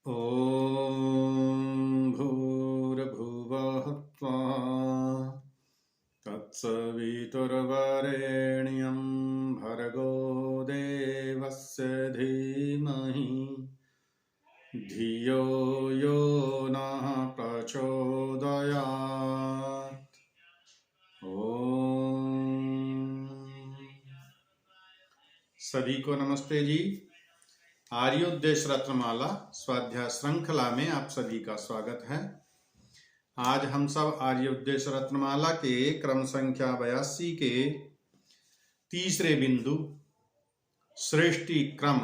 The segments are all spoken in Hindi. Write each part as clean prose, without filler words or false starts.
ॐ भूर्भुवः स्वः तत्सवितुर्वरेण्यं भर्गो देवस्य धीमहि धियो यो नः प्रचोदयात्। ओम सभी को नमस्ते जी। आर्योद्देश रत्नमाला स्वाध्याय श्रृंखला में आप सभी का स्वागत है। आज हम सब आर्योद्देश रत्नमाला के क्रम संख्या 82 के तीसरे बिंदु सृष्टि क्रम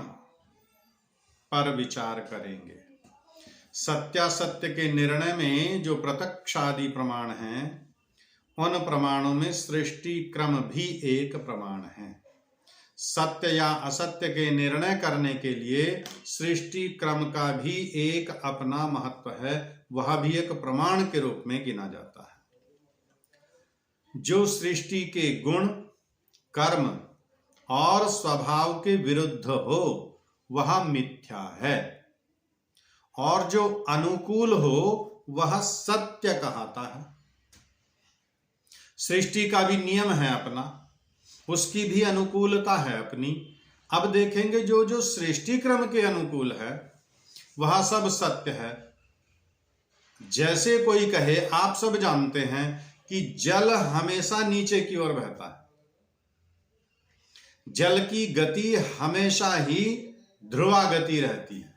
पर विचार करेंगे। सत्यासत्य के निर्णय में जो प्रत्यक्षादि प्रमाण हैं, उन प्रमाणों में सृष्टि क्रम भी एक प्रमाण है। सत्य या असत्य के निर्णय करने के लिए सृष्टि क्रम का भी एक अपना महत्व है, वह भी एक प्रमाण के रूप में गिना जाता है। जो सृष्टि के गुण, कर्म और स्वभाव के विरुद्ध हो वह मिथ्या है, और जो अनुकूल हो वह सत्य कहता है। सृष्टि का भी नियम है अपना, उसकी भी अनुकूलता है अपनी। अब देखेंगे जो जो सृष्टि क्रम के अनुकूल है वह सब सत्य है। जैसे कोई कहे, आप सब जानते हैं कि जल हमेशा नीचे की ओर बहता है, जल की गति हमेशा ही ध्रुवागति रहती है,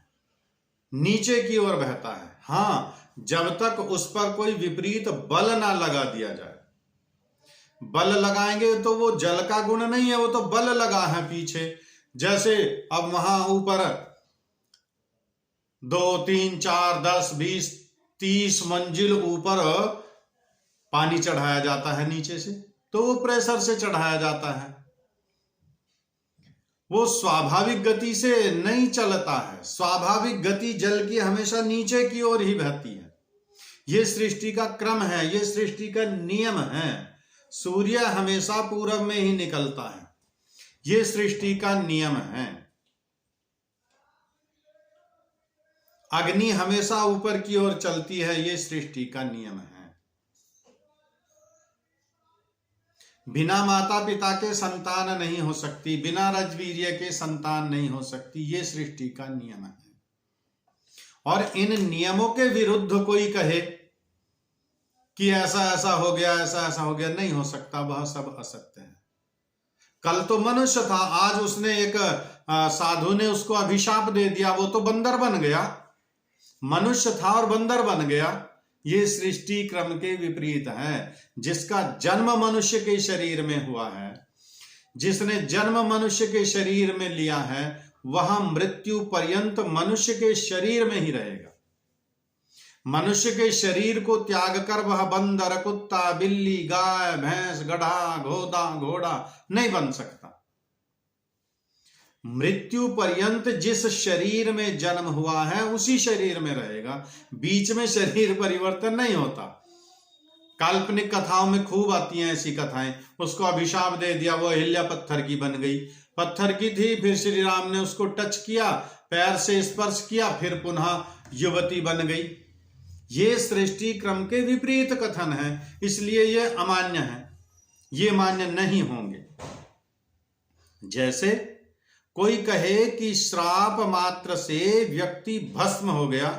नीचे की ओर बहता है। हाँ, जब तक उस पर कोई विपरीत बल ना लगा दिया जाए। बल लगाएंगे तो वो जल का गुण नहीं है, वो तो बल लगा है पीछे। जैसे अब वहां ऊपर 2, 3, 4, 10, 20, 30 मंजिल ऊपर पानी चढ़ाया जाता है नीचे से, तो वो प्रेशर से चढ़ाया जाता है, वो स्वाभाविक गति से नहीं चलता है। स्वाभाविक गति जल की हमेशा नीचे की ओर ही बहती है। ये सृष्टि का क्रम है, ये सृष्टि का नियम है। सूर्य हमेशा पूरब में ही निकलता है, ये सृष्टि का नियम है। अग्नि हमेशा ऊपर की ओर चलती है, ये सृष्टि का नियम है। बिना माता पिता के संतान नहीं हो सकती, बिना रजवीर्य के संतान नहीं हो सकती, ये सृष्टि का नियम है। और इन नियमों के विरुद्ध कोई कहे कि ऐसा ऐसा हो गया, ऐसा ऐसा हो गया, नहीं हो सकता, वह सब असत्य है। कल तो मनुष्य था, आज उसने एक साधु ने उसको अभिशाप दे दिया, वो तो बंदर बन गया। मनुष्य था और बंदर बन गया। ये सृष्टि क्रम के विपरीत है। जिसका जन्म मनुष्य के शरीर में हुआ है, जिसने जन्म मनुष्य के शरीर में लिया है, वह मृत्यु पर्यंत मनुष्य के शरीर में ही रहेगा। मनुष्य के शरीर को त्याग कर वह बंदर, कुत्ता, बिल्ली, गाय, भैंस, गधा, घोड़ा नहीं बन सकता। मृत्यु पर्यंत जिस शरीर में जन्म हुआ है उसी शरीर में रहेगा, बीच में शरीर परिवर्तन नहीं होता। काल्पनिक कथाओं में खूब आती हैं ऐसी कथाएं। उसको अभिशाप दे दिया, वो अहिल्या पत्थर की बन गई। पत्थर की थी, फिर श्री राम ने उसको टच किया, पैर से स्पर्श किया, फिर पुनः युवती बन गई। ये सृष्टि क्रम के विपरीत कथन है, इसलिए ये अमान्य है, ये मान्य नहीं होंगे। जैसे कोई कहे कि श्राप मात्र से व्यक्ति भस्म हो गया,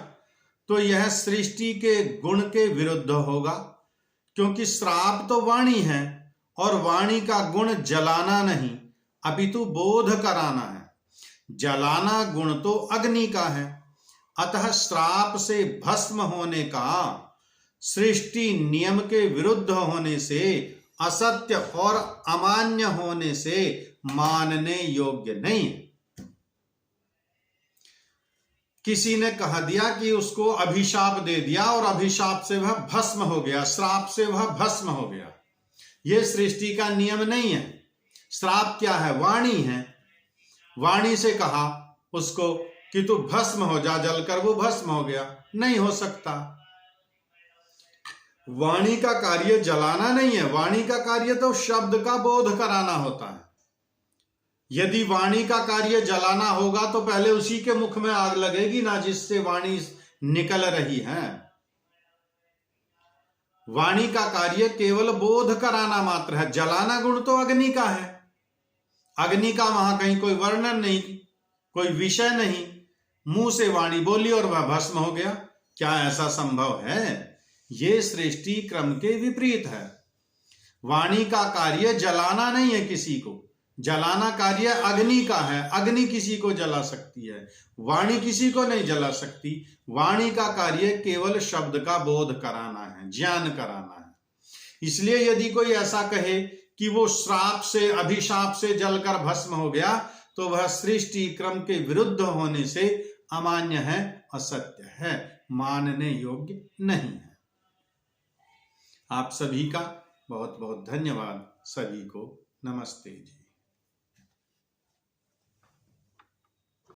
तो यह सृष्टि के गुण के विरुद्ध होगा, क्योंकि श्राप तो वाणी है और वाणी का गुण जलाना नहीं अपितु बोध कराना है। जलाना गुण तो अग्नि का है। अतः श्राप से भस्म होने का सृष्टि नियम के विरुद्ध होने से, असत्य और अमान्य होने से मानने योग्य नहीं है। किसी ने कह दिया कि उसको अभिशाप दे दिया और अभिशाप से वह भस्म हो गया, श्राप से वह भस्म हो गया। यह सृष्टि का नियम नहीं है। श्राप क्या है? वाणी है। वाणी से कहा उसको कि तू भस्म हो जा, जलकर वो भस्म हो गया, नहीं हो सकता। वाणी का कार्य जलाना नहीं है, वाणी का कार्य तो शब्द का बोध कराना होता है। यदि वाणी का कार्य जलाना होगा तो पहले उसी के मुख में आग लगेगी ना, जिससे वाणी निकल रही है। वाणी का कार्य केवल बोध कराना मात्र है। जलाना गुण तो अग्नि का है। अग्नि का वहां कहीं कोई वर्णन नहीं, कोई विषय नहीं। मुंह से वाणी बोली और वह भस्म हो गया। क्या ऐसा संभव है? ये सृष्टि क्रम के विपरीत है। वाणी का कार्य जलाना नहीं है किसी को। जलाना कार्य अग्नि का है। अग्नि किसी को जला सकती है, वाणी किसी को नहीं जला सकती। वाणी का कार्य केवल शब्द का बोध कराना है, ज्ञान कराना है। इसलिए यदि कोई ऐसा कहे कि वो श्राप से, अभिशाप से जलकर भस्म हो गया, तो वह सृष्टि क्रम के विरुद्ध होने से अमान्य है, असत्य है, मानने योग्य नहीं है। आप सभी का बहुत बहुत धन्यवाद। सभी को नमस्ते जी।